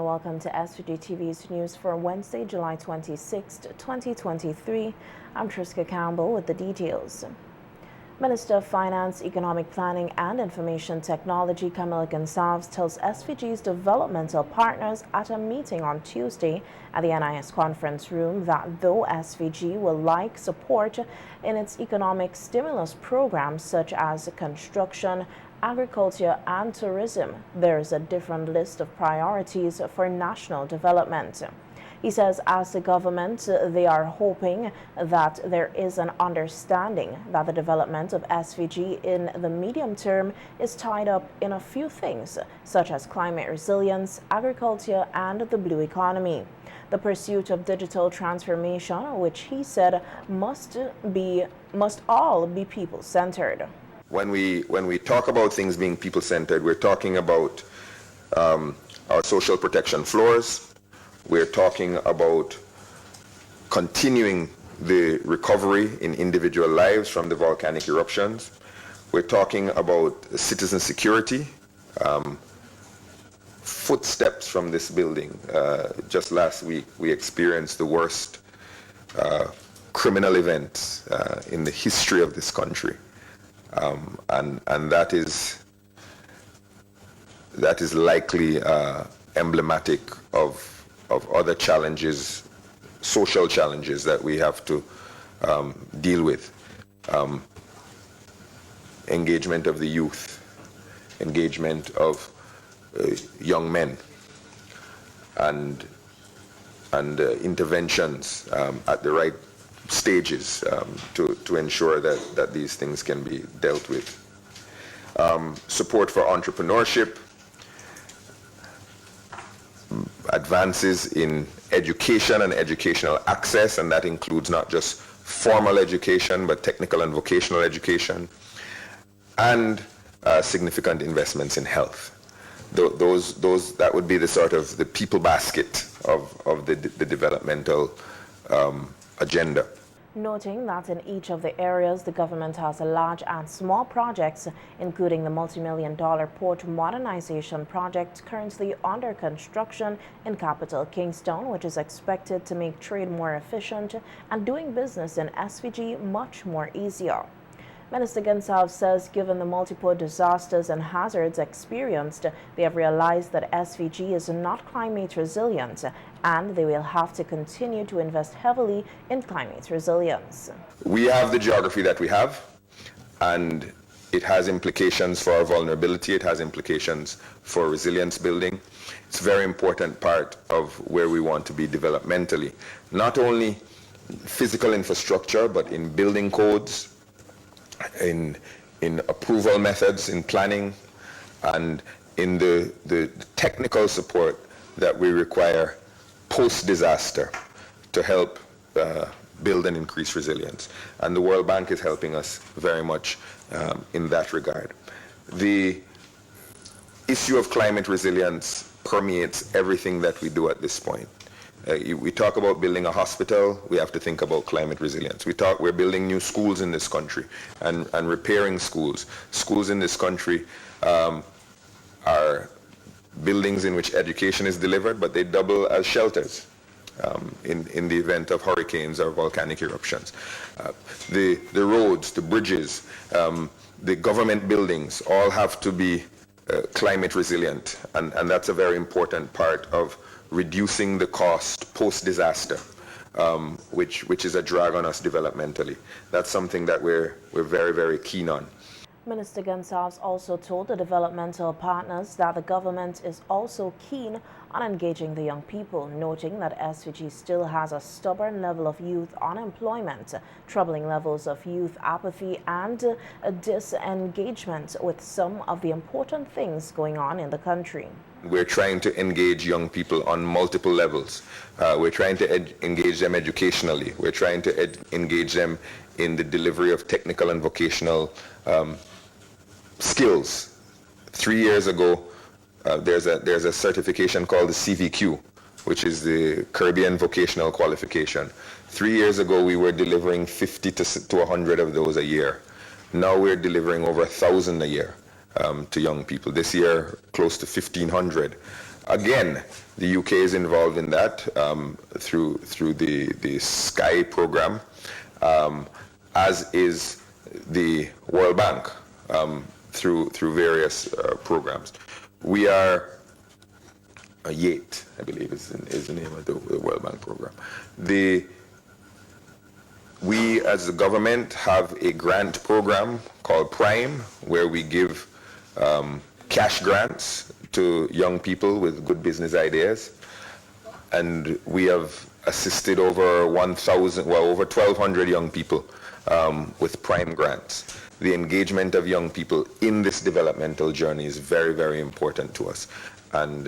and welcome to SVG-TV's news for Wednesday, July 26, 2023. I'm Triska Campbell with the details. Minister of Finance, Economic Planning and Information Technology Camila Gonsalves tells SVG's developmental partners at a meeting on Tuesday at the NIS conference room that though SVG will like support in its economic stimulus programs such as construction, agriculture and tourism, there is a different list of priorities for national development. He says as the government, they are hoping that there is an understanding that the development of SVG in the medium term is tied up in a few things, such as climate resilience, agriculture, and the blue economy. The pursuit of digital transformation, which he said must all be people-centered. When we talk about things being people-centered, we're talking about our social protection floors. We're talking about continuing the recovery in individual lives from the volcanic eruptions. We're talking about citizen security. Footsteps from this building. Just last week, we experienced the worst criminal events in the history of this country. And that is likely emblematic of other challenges, social challenges that we have to deal with. Engagement of the youth, engagement of young men, and interventions at the right stages to ensure that these things can be dealt with. Support for entrepreneurship, advances in education and educational access, and that includes not just formal education but technical and vocational education, and significant investments in health. That would be the sort of the people basket of the developmental agenda. Noting that in each of the areas the government has large and small projects, including the multi-million-dollar port modernization project currently under construction in capital Kingston, which is expected to make trade more efficient and doing business in SVG much more easier. Minister Gonsalves says given the multiple disasters and hazards experienced, they have realized that SVG is not climate resilient and they will have to continue to invest heavily in climate resilience. We have the geography that we have, and it has implications for our vulnerability, it has implications for resilience building. It's a very important part of where we want to be developmentally, not only physical infrastructure, but in building codes, in approval methods, in planning, and in the technical support that we require post-disaster to help build and increase resilience. And the World Bank is helping us very much in that regard. The issue of climate resilience permeates everything that we do at this point. We talk about building a hospital, we have to think about climate resilience. We're building new schools in this country and repairing schools. Schools in this country are buildings in which education is delivered, but they double as shelters in the event of hurricanes or volcanic eruptions. The roads, the bridges, the government buildings all have to be climate resilient, and that's a very important part of reducing the cost post-disaster, which is a drag on us developmentally. That's something that we're very, very keen on. Minister Gonsalves also told the developmental partners that the government is also keen on engaging the young people, noting that SVG still has a stubborn level of youth unemployment, troubling levels of youth apathy, and a disengagement with some of the important things going on in the country. We're trying to engage young people on multiple levels. We're trying to engage them educationally. We're trying to engage them in the delivery of technical and vocational skills. 3 years ago, there's a certification called the CVQ, which is the Caribbean Vocational Qualification. 3 years ago, we were delivering 50 to 100 of those a year. Now we're delivering over 1,000 a year to young people. This year, close to 1,500. Again, the UK is involved in that through the SKY program, as is the World Bank through various programs. We are YATE, I believe is the name of the World Bank program. We as the government have a grant program called Prime, where we give cash grants to young people with good business ideas, and we have assisted over 1,200 young people with Prime grants. The engagement of young people in this developmental journey is very, very important to us, and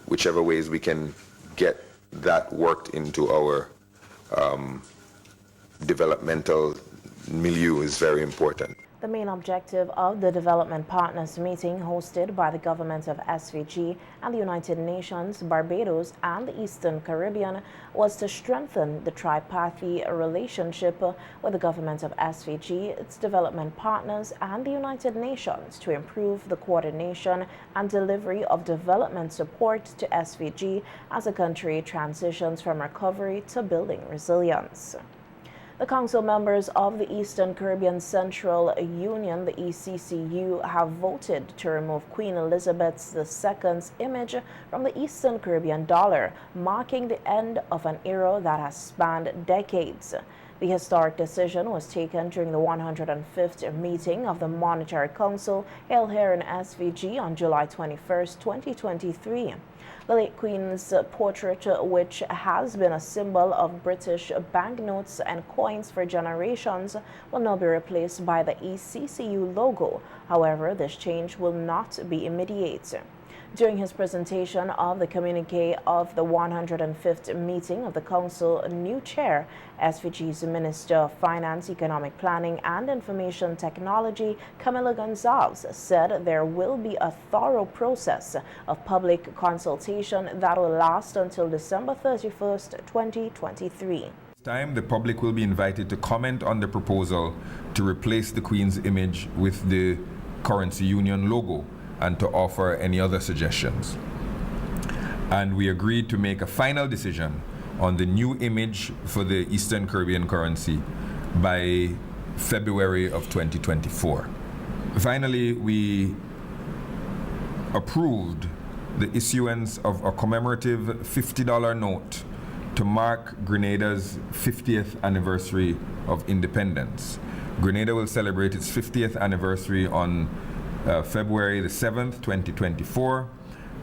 whichever ways we can get that worked into our developmental milieu is very important. The main objective of the Development Partners meeting hosted by the government of SVG and the United Nations, Barbados, and the Eastern Caribbean was to strengthen the tripartite relationship with the government of SVG, its development partners, and the United Nations to improve the coordination and delivery of development support to SVG as the country transitions from recovery to building resilience. The council members of the Eastern Caribbean Central Union, the ECCU, have voted to remove Queen Elizabeth II's image from the Eastern Caribbean dollar, marking the end of an era that has spanned decades. The historic decision was taken during the 105th meeting of the Monetary Council held here in SVG on July 21, 2023. The late Queen's portrait, which has been a symbol of British banknotes and coins for generations, will now be replaced by the ECCU logo. However, this change will not be immediate. During his presentation of the communique of the 105th meeting of the Council, new chair, SVG's Minister of Finance, Economic Planning and Information Technology, Camila Gonzalez, said there will be a thorough process of public consultation that will last until December 31st, 2023. This time, the public will be invited to comment on the proposal to replace the Queen's image with the Currency Union logo, and to offer any other suggestions. And we agreed to make a final decision on the new image for the Eastern Caribbean currency by February of 2024. Finally, we approved the issuance of a commemorative $50 note to mark Grenada's 50th anniversary of independence. Grenada will celebrate its 50th anniversary on February the 7th, 2024,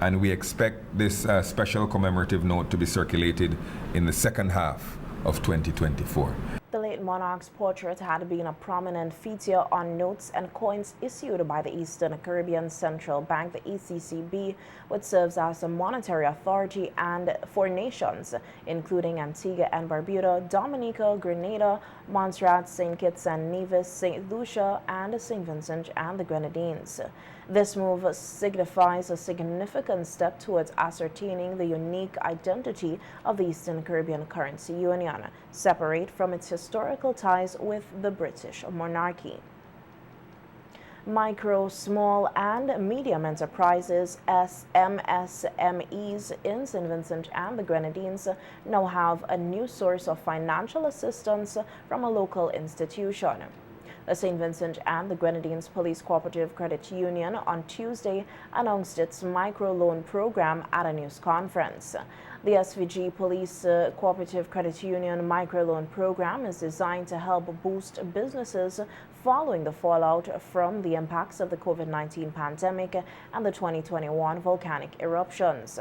and we expect this special commemorative note to be circulated in the second half of 2024. The late monarch's portrait had been a prominent feature on notes and coins issued by the Eastern Caribbean Central Bank, the ECCB, which serves as a monetary authority and for nations, including Antigua and Barbuda, Dominica, Grenada, Montserrat, St. Kitts and Nevis, St. Lucia, and St. Vincent and the Grenadines. This move signifies a significant step towards ascertaining the unique identity of the Eastern Caribbean Currency Union, separate from its historical ties with the British monarchy. Micro, small, and medium enterprises, MSMEs, in St. Vincent and the Grenadines now have a new source of financial assistance from a local institution. The St. Vincent and the Grenadines Police Cooperative Credit Union on Tuesday announced its microloan program at a news conference. The SVG Police Cooperative Credit Union microloan program is designed to help boost businesses following the fallout from the impacts of the COVID-19 pandemic and the 2021 volcanic eruptions.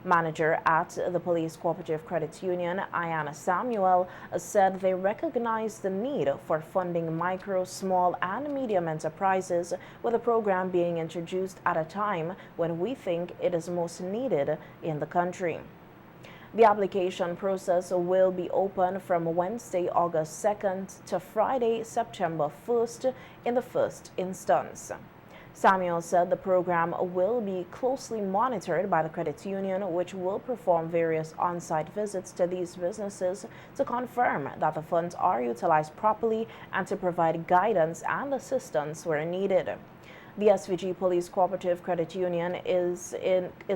Manager at the Police Cooperative Credit Union, Ayana Samuel, said they recognize the need for funding micro, small, and medium enterprises, with the program being introduced at a time when we think it is most needed in the country. The application process will be open from Wednesday, August 2nd to Friday, September 1st in the first instance. Samuel said the program will be closely monitored by the credit union, which will perform various on-site visits to these businesses to confirm that the funds are utilized properly and to provide guidance and assistance where needed. The SVG Police Cooperative Credit Union is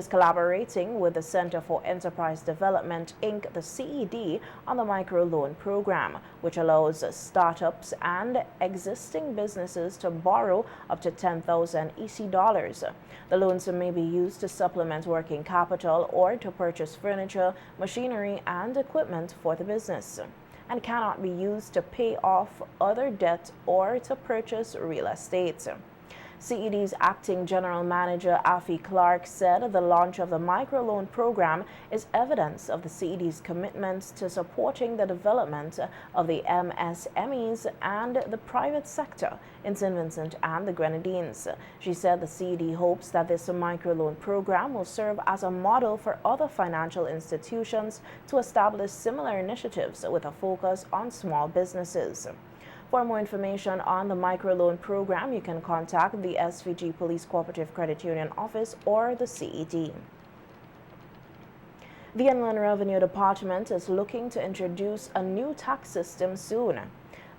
collaborating with the Center for Enterprise Development, Inc., the CED, on the microloan program, which allows startups and existing businesses to borrow up to 10,000 EC dollars. The loans may be used to supplement working capital or to purchase furniture, machinery, and equipment for the business, and cannot be used to pay off other debt or to purchase real estate. CED's acting general manager, Afi Clark, said the launch of the microloan program is evidence of the CED's commitment to supporting the development of the MSMEs and the private sector in St. Vincent and the Grenadines. She said the CED hopes that this microloan program will serve as a model for other financial institutions to establish similar initiatives with a focus on small businesses. For more information on the microloan program, you can contact the SVG Police Cooperative Credit Union office or the CED. The Inland Revenue Department is looking to introduce a new tax system soon.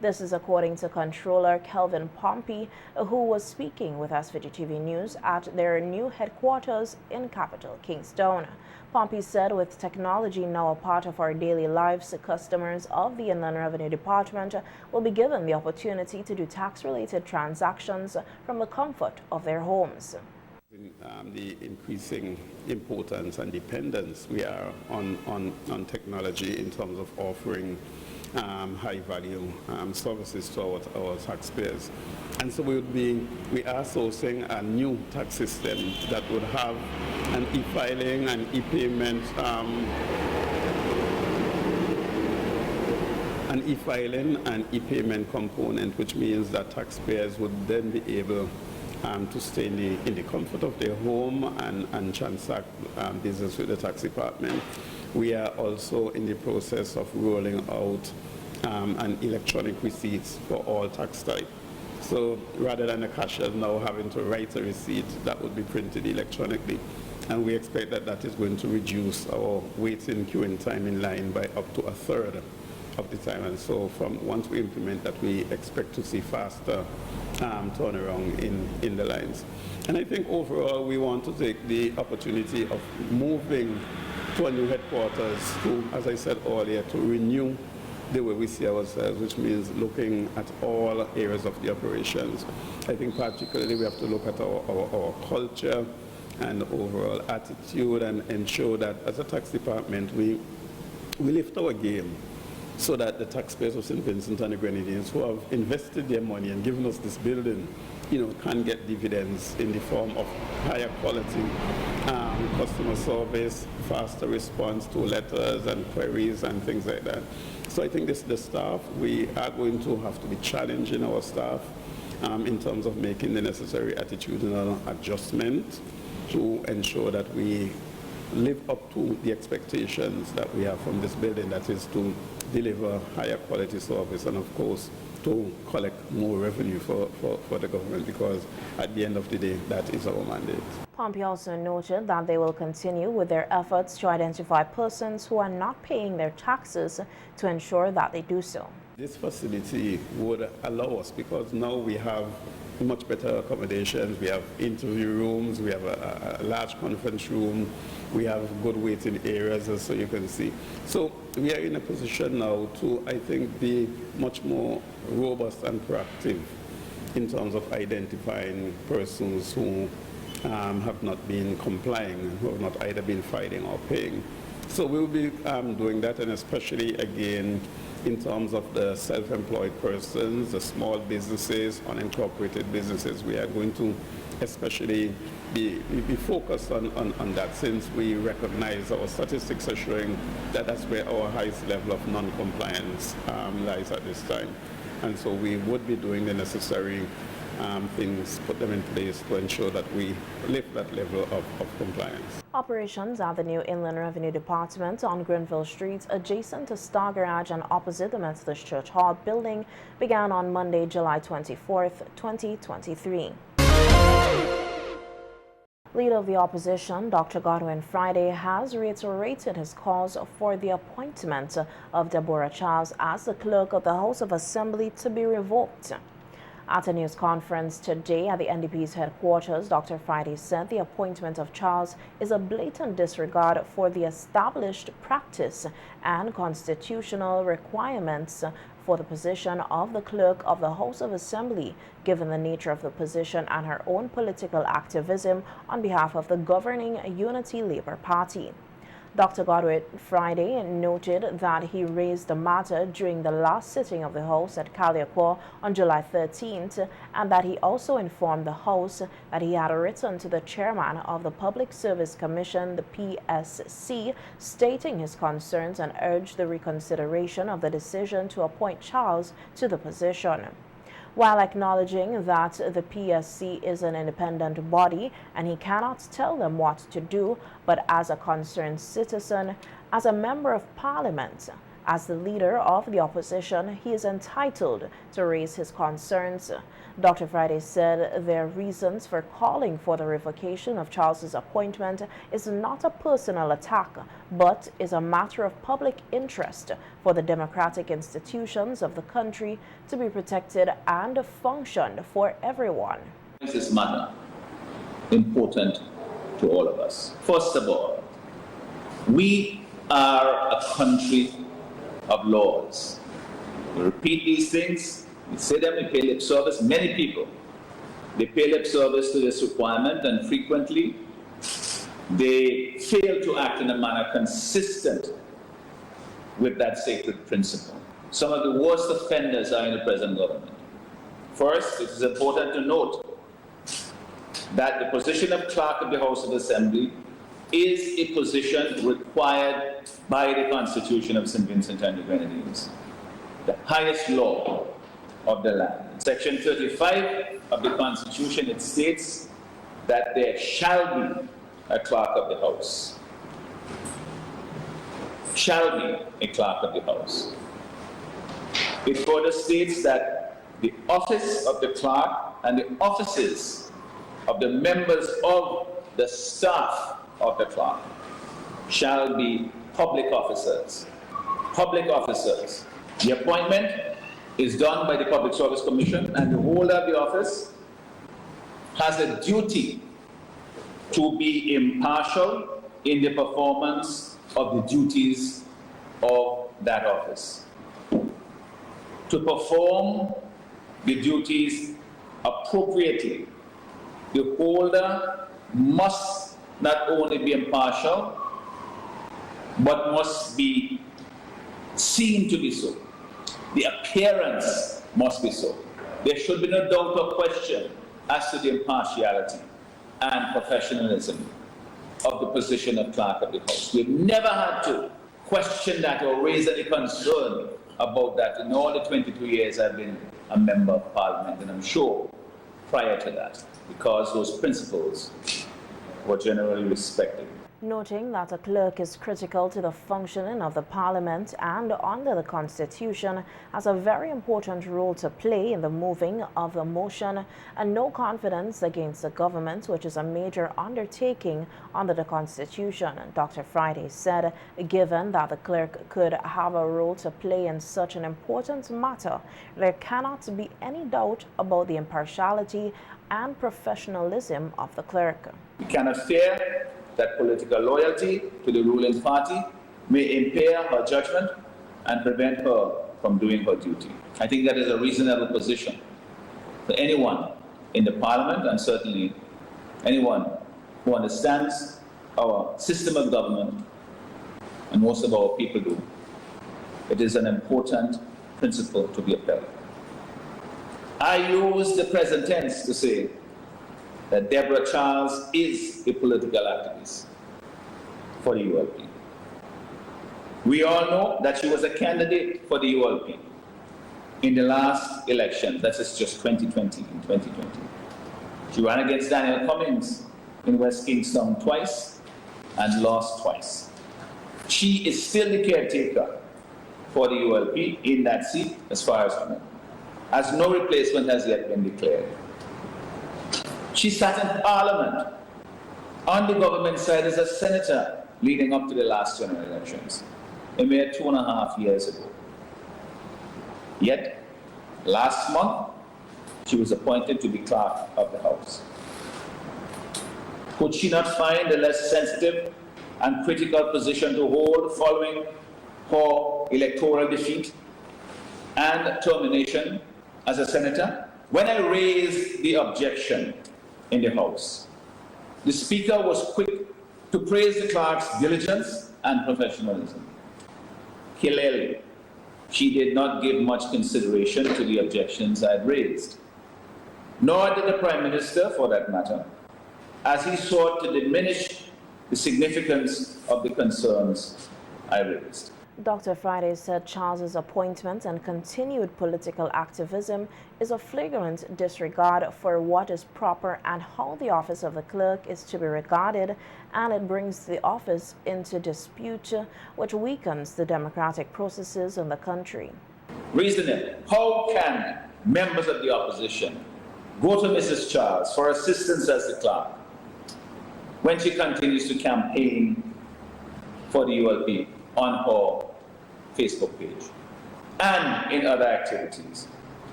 This is according to Controller Kelvin Pompey, who was speaking with SVGTV News at their new headquarters in capital Kingston. Pompey said with technology now a part of our daily lives, customers of the Inland Revenue Department will be given the opportunity to do tax-related transactions from the comfort of their homes. The increasing importance and dependence we are on technology in terms of offering high-value services to our taxpayers. And so we are sourcing a new tax system that would have an e-filing and e-payment component, which means that taxpayers would then be able to stay in the comfort of their home and transact business with the tax department. We are also in the process of rolling out an electronic receipts for all tax type. So rather than the cashier now having to write a receipt, that would be printed electronically. And we expect that that is going to reduce our waiting queuing time in line by up to a third of the time. And so once we implement that, we expect to see faster turnaround in the lines. And I think overall we want to take the opportunity of moving to a new headquarters to, as I said earlier, to renew the way we see ourselves, which means looking at all areas of the operations. I think particularly we have to look at our culture and overall attitude and ensure that as a tax department we lift our game so that the taxpayers of St. Vincent and the Grenadines who have invested their money and given us this building, can get dividends in the form of higher quality customer service, faster response to letters and queries and things like that. So I think the staff, we are going to have to be challenging our staff in terms of making the necessary attitudinal adjustment to ensure that we live up to the expectations that we have from this building, that is to deliver higher quality service and of course to collect more revenue for the government, because at the end of the day that is our mandate. Pompey also noted that they will continue with their efforts to identify persons who are not paying their taxes to ensure that they do so. This facility would allow us, because now we have much better accommodations, we have interview rooms, we have a large conference room, we have good waiting areas, as so you can see. So we are in a position now to, I think, be much more robust and proactive in terms of identifying persons who have not been complying, who have not either been filing or paying. So we will be doing that, and especially again in terms of the self-employed persons, the small businesses, unincorporated businesses. We are going to especially be focused on that, since we recognize our statistics are showing that that's where our highest level of non-compliance lies at this time. And so we would be doing the necessary things, put them in place to ensure that we lift that level of compliance. Operations at the new Inland Revenue Department on Grenville Street, adjacent to Star Garage and opposite the Methodist Church Hall building, began on Monday, July 24th, 2023. Leader of the opposition, Dr. Godwin Friday, has reiterated his calls for the appointment of Deborah Charles as the clerk of the House of Assembly to be revoked. At a news conference today at the NDP's headquarters, Dr. Friday said the appointment of Charles is a blatant disregard for the established practice and constitutional requirements for the position of the Clerk of the House of Assembly, given the nature of the position and her own political activism on behalf of the governing Unity Labour Party. Dr. Godwin Friday noted that he raised the matter during the last sitting of the House at Kaliakwa on July 13th, and that he also informed the House that he had written to the chairman of the Public Service Commission, the PSC, stating his concerns and urged the reconsideration of the decision to appoint Charles to the position. While acknowledging that the PSC is an independent body and he cannot tell them what to do, but as a concerned citizen, as a member of parliament, as the leader of the opposition, he is entitled to raise his concerns. Dr. Friday said their reasons for calling for the revocation of Charles's appointment is not a personal attack, but is a matter of public interest for the democratic institutions of the country to be protected and function for everyone. Is this matter important to all of us? First of all, we are a country of laws. We repeat these things, we say them, we pay lip service. Many people, they pay lip service to this requirement, and frequently they fail to act in a manner consistent with that sacred principle. Some of the worst offenders are in the present government. First, it is important to note that the position of Clerk of the House of Assembly is a position required by the Constitution of St. Vincent and the Grenadines, the highest law of the land. In Section 35 of the Constitution, it states that there shall be a Clerk of the House. Shall be a Clerk of the House. It further states that the office of the Clerk and the offices of the members of the staff of the Clerk shall be public officers. Public officers. The appointment is done by the Public Service Commission, and the holder of the office has a duty to be impartial in the performance of the duties of that office. To perform the duties appropriately, the holder must not only be impartial, but must be seen to be so. The appearance must be so. There should be no doubt or question as to the impartiality and professionalism of the position of Clerk of the House. We've never had to question that or raise any concern about that in all the 22 years I've been a member of Parliament, and I'm sure prior to that, because those principles were generally respected. Noting that a clerk is critical to the functioning of the Parliament and under the Constitution has a very important role to play in the moving of the motion and no confidence against the government, which is a major undertaking under the Constitution, Dr. Friday said, given that the clerk could have a role to play in such an important matter, there cannot be any doubt about the impartiality and professionalism of the clerk. We cannot fear that political loyalty to the ruling party may impair her judgment and prevent her from doing her duty. I think that is a reasonable position for anyone in the Parliament, and certainly anyone who understands our system of government, and most of our people do. It is an important principle to be upheld. I use the present tense to say that Deborah Charles is a political activist for the ULP. We all know that she was a candidate for the ULP in the last election, that is just 2020, in 2020. She ran against Daniel Cummings in West Kingston twice and lost twice. She is still the caretaker for the ULP in that seat, as far as I know, as no replacement has yet been declared. She sat in Parliament on the government side as a senator leading up to the last general elections, a mere 2.5 years ago. Yet, last month, she was appointed to be clerk of the House. Could she not find a less sensitive and critical position to hold following her electoral defeat and termination as a senator? When I raised the objection in the House, the Speaker was quick to praise the clerk's diligence and professionalism. Clearly, she did not give much consideration to the objections I had raised, nor did the Prime Minister, for that matter, as he sought to diminish the significance of the concerns I raised. Dr. Friday said Charles's appointment and continued political activism is a flagrant disregard for what is proper and how the office of the clerk is to be regarded, and it brings the office into dispute, which weakens the democratic processes in the country. Reasoning: how can members of the opposition go to Mrs. Charles for assistance as the clerk when she continues to campaign for the ULP on her Facebook page and in other activities,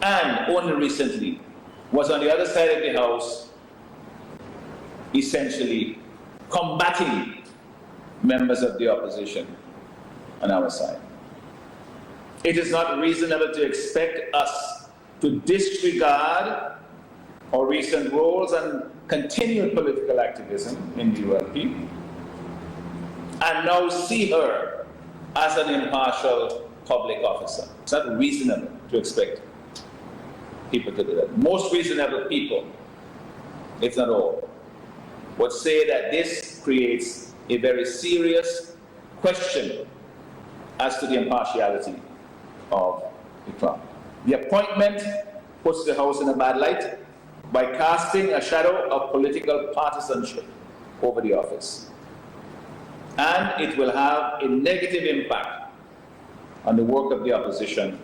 and only recently was on the other side of the House essentially combating members of the opposition on our side? It is not reasonable to expect us to disregard our recent roles and continued political activism in the ULP and now see her as an impartial public officer. It's not reasonable to expect people to do that. Most reasonable people, if not all, would say that this creates a very serious question as to the impartiality of the clerk. The appointment puts the House in a bad light by casting a shadow of political partisanship over the office, and it will have a negative impact on the work of the opposition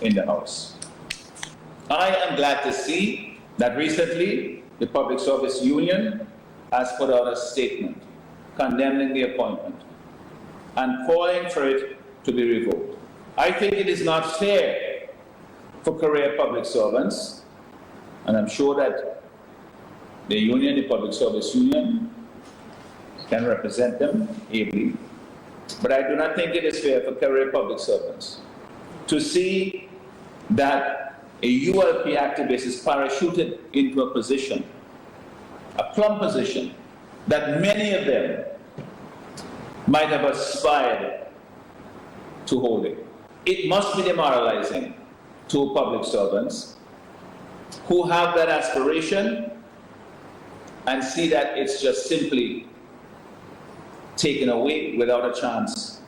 in the House. I am glad to see that recently the Public Service Union has put out a statement condemning the appointment and calling for it to be revoked. I think it is not fair for career public servants, and I'm sure that the union, the Public Service Union, can represent them ably. But I do not think it is fair for career public servants to see that a ULP activist is parachuted into a position, a plum position, that many of them might have aspired to holding. It must be demoralizing to public servants who have that aspiration and see that it's just simply taken away without a chance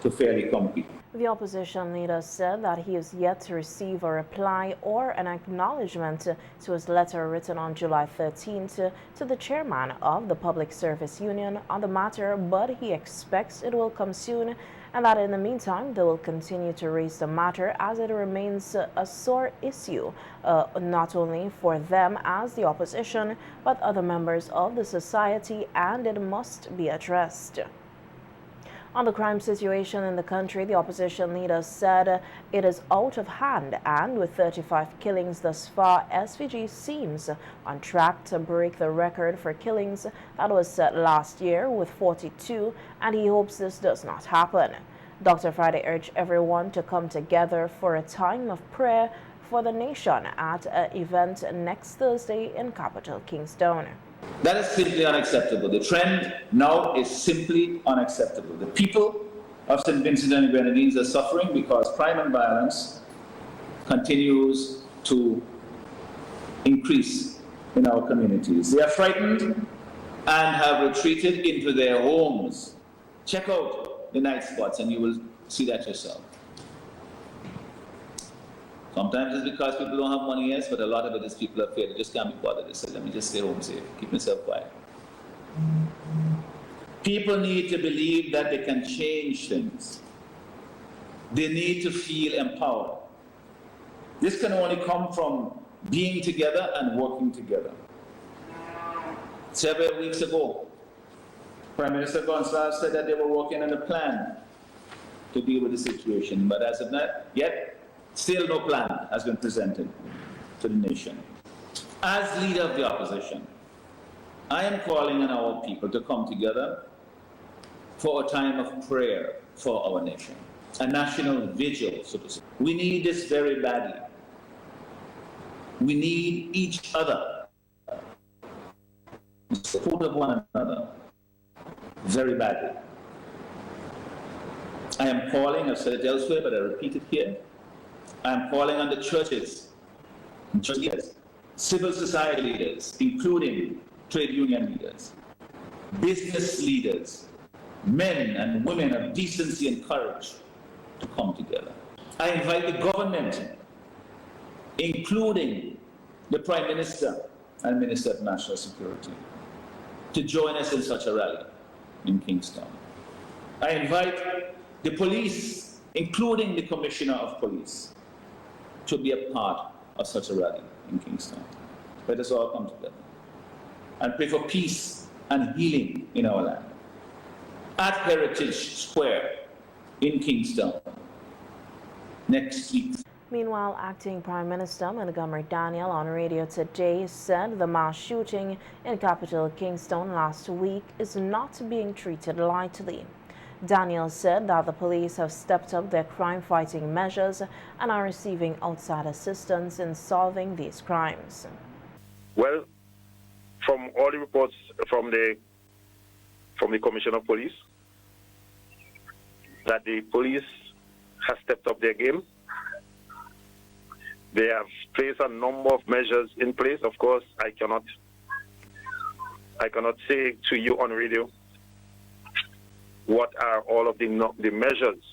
to fairly compete. The opposition leader said that he is yet to receive a reply or an acknowledgement to his letter written on July 13th to the chairman of the Public Service Union on the matter, but he expects it will come soon, and that in the meantime they will continue to raise the matter as it remains a sore issue, not only for them as the opposition, but other members of the society, and it must be addressed. On the crime situation in the country, the opposition leader said it is out of hand, and with 35 killings thus far, SVG seems on track to break the record for killings that was set last year with 42, and he hopes this does not happen. Dr. Friday urged everyone to come together for a time of prayer for the nation at an event next Thursday in capital Kingston. That is simply unacceptable. The trend now is simply unacceptable. The people of St. Vincent and the Grenadines are suffering because crime and violence continues to increase in our communities. They are frightened and have retreated into their homes. Check out the night spots and you will see that yourself. Sometimes it's because people don't have money, yes, but a lot of it is people are afraid. They just can't be bothered. They say, let me just stay home safe, keep myself quiet. People need to believe that they can change things. They need to feel empowered. This can only come from being together and working together. Several weeks ago, Prime Minister Gonsalves said that they were working on a plan to deal with the situation, but as of not yet, still no plan has been presented. to the nation. As leader of the opposition, I am calling on our people to come together for a time of prayer for our nation, a national vigil, so to speak. We need this very badly. We need each other, support of one another, very badly. I am calling, I've said it elsewhere, but I repeat it here. I am calling on the churches, church leaders, civil society leaders, including trade union leaders, business leaders, men and women of decency and courage to come together. I invite the government, including the Prime Minister and Minister of National Security, to join us in such a rally in Kingston. I invite the police, including the Commissioner of Police, to be a part of such a rally in Kingston. Let us all come together and pray for peace and healing in our land. At Heritage Square in Kingston next week. Meanwhile, Acting Prime Minister Montgomery Daniel on radio today said the mass shooting in capital Kingston last week is not being treated lightly. Daniel said that the police have stepped up their crime-fighting measures and are receiving outside assistance in solving these crimes. Well, from all the reports from the Commissioner of Police, that the police has stepped up their game. They have placed a number of measures in place. Of course, I cannot say to you on radio what are all of the measures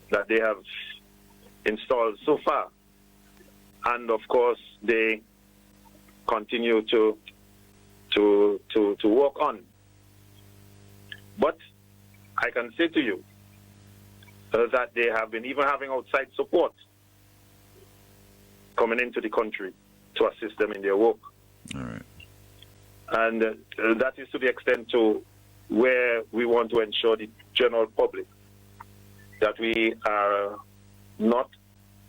that they have installed so far. And of course, they continue to work on. But I can say to you that they have been even having outside support coming into the country to assist them in their work. All right. And that is to the extent to where we want to ensure the general public that we are not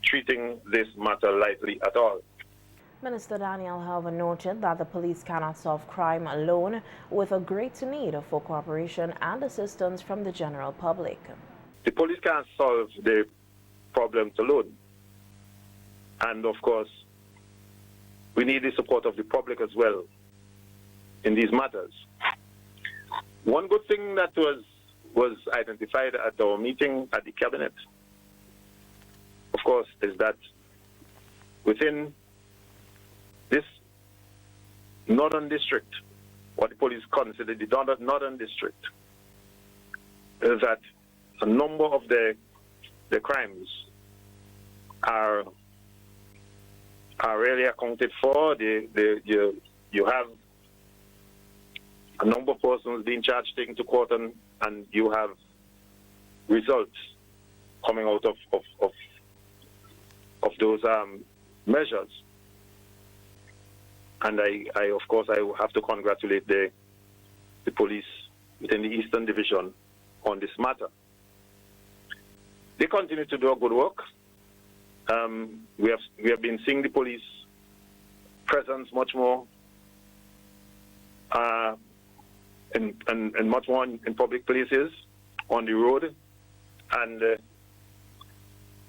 treating this matter lightly at all. Minister Daniel, however, noted that the police cannot solve crime alone, with a great need for cooperation and assistance from the general public. The police can't solve the problems alone. And of course, we need the support of the public as well in these matters. One good thing that was identified at our meeting at the cabinet, of course, is that within this northern district, what the police consider the northern district, is that a number of the crimes are really accounted for. You have a number of persons being charged, taken to court, and you have results coming out of those measures. And I of course, I have to congratulate the police within the Eastern Division on this matter. They continue to do a good work. We have been seeing the police presence much more and much more in public places, on the road, and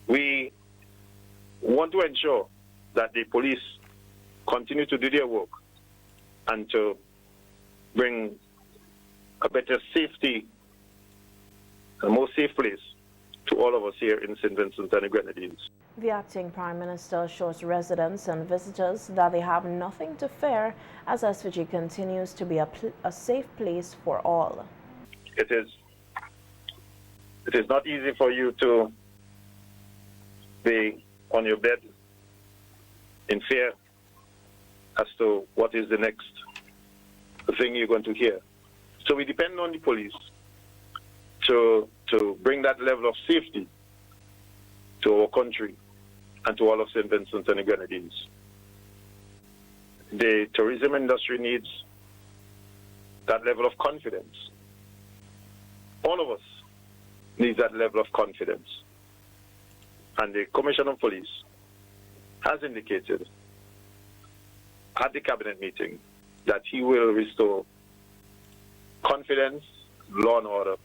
we want to ensure that the police continue to do their work and to bring a better safety, a more safe place to all of us here in St. Vincent and the Grenadines. The acting Prime Minister assures residents and visitors that they have nothing to fear as SVG continues to be a safe place for all. It is not easy for you to be on your bed in fear as to what is the next thing you're going to hear. So we depend on the police to bring that level of safety to our country and to all of St. Vincent and the Grenadines. The tourism industry needs that level of confidence. All of us need that level of confidence. And the Commissioner of Police has indicated at the cabinet meeting that he will restore confidence, law and order,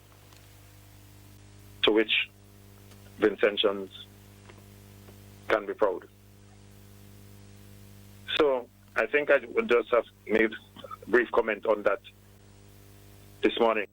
to which Vincentians can be proud. So I think I would just have made a brief comment on that this morning.